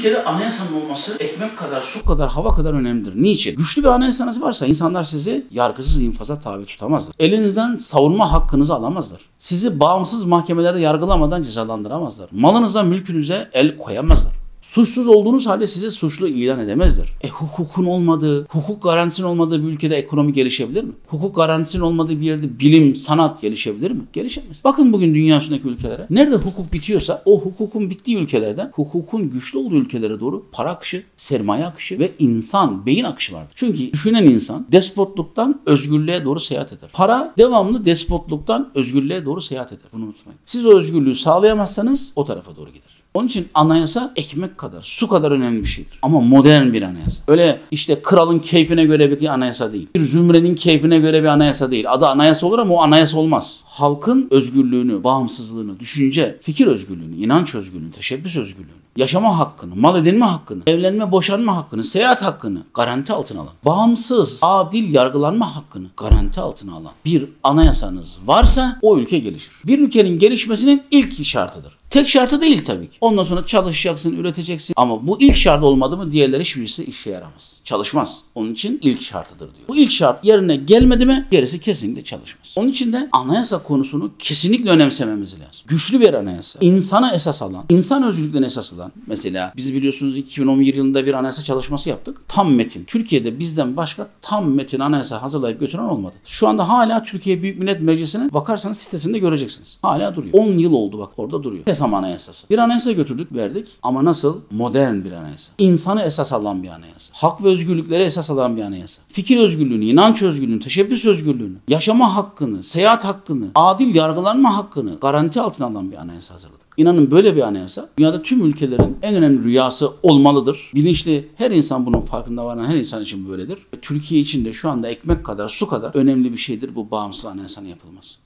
ülkede anayasanın olması ekmek kadar, su kadar, hava kadar önemlidir. Niçin? Güçlü bir anayasanız varsa insanlar sizi yargısız infaza tabi tutamazlar. Elinizden savunma hakkınızı alamazlar. Sizi bağımsız mahkemelerde yargılamadan cezalandıramazlar. Malınıza, mülkünüze el koyamazlar. Suçsuz olduğunuz halde sizi suçlu ilan edemezler. Hukukun olmadığı, hukuk garantisinin olmadığı bir ülkede ekonomi gelişebilir mi? Hukuk garantisinin olmadığı bir yerde bilim, sanat gelişebilir mi? Gelişemez. Bakın bugün dünya üstündeki ülkelere. Nerede hukuk bitiyorsa o hukukun bittiği ülkelerden hukukun güçlü olduğu ülkelere doğru para akışı, sermaye akışı ve insan, beyin akışı vardır. Çünkü düşünen insan despotluktan özgürlüğe doğru seyahat eder. Para devamlı despotluktan özgürlüğe doğru seyahat eder. Bunu unutmayın. Siz o özgürlüğü sağlayamazsanız o tarafa doğru gider. Onun için anayasa ekmek kadar, su kadar önemli bir şeydir. Ama modern bir anayasa. Öyle işte kralın keyfine göre bir anayasa değil. Bir zümrenin keyfine göre bir anayasa değil. Adı anayasa olur ama o anayasa olmaz. Halkın özgürlüğünü, bağımsızlığını, düşünce, fikir özgürlüğünü, inanç özgürlüğünü, teşebbüs özgürlüğünü, yaşama hakkını, mal edinme hakkını, evlenme, boşanma hakkını, seyahat hakkını garanti altına alan, bağımsız, adil yargılanma hakkını garanti altına alan bir anayasanız varsa o ülke gelişir. Bir ülkenin gelişmesinin ilk şartıdır. Tek şartı değil tabii ki. Ondan sonra çalışacaksın, üreteceksin. Ama bu ilk şart olmadı mı diğerleri hiçbirisi işe yaramaz. Çalışmaz. Onun için ilk şartıdır diyor. Bu ilk şart yerine gelmedi mi gerisi kesinlikle çalışmaz. Onun için de anayasa konusunu kesinlikle önemsememiz lazım. Güçlü bir anayasa. İnsana esas alan, insan özgürlüklerine esas alan. Mesela biz biliyorsunuz 2011 yılında bir anayasa çalışması yaptık. Tam metin. Türkiye'de bizden başka tam metin anayasa hazırlayıp götüren olmadı. Şu anda hala Türkiye Büyük Millet Meclisi'ne bakarsanız sitesinde göreceksiniz. Hala duruyor. 10 yıl oldu bak orada duruyor. TESAM anayasası. Bir anayasa götürdük, verdik ama nasıl? Modern bir anayasa. İnsanı esas alan bir anayasa. Hak ve özgürlükleri esas alan bir anayasa. Fikir özgürlüğünü, inanç özgürlüğünü, teşebbüs özgürlüğünü, yaşama hakkını, seyahat hakkını, adil yargılanma hakkını garanti altına alan bir anayasa hazırladık. İnanın böyle bir anayasa dünyada tüm ülkelerin en önemli rüyası olmalıdır. Bilinçli her insan bunun farkında varan her insan için böyledir. Türkiye için de şu anda ekmek kadar, su kadar önemli bir şeydir bu bağımsız anayasanın yapılması.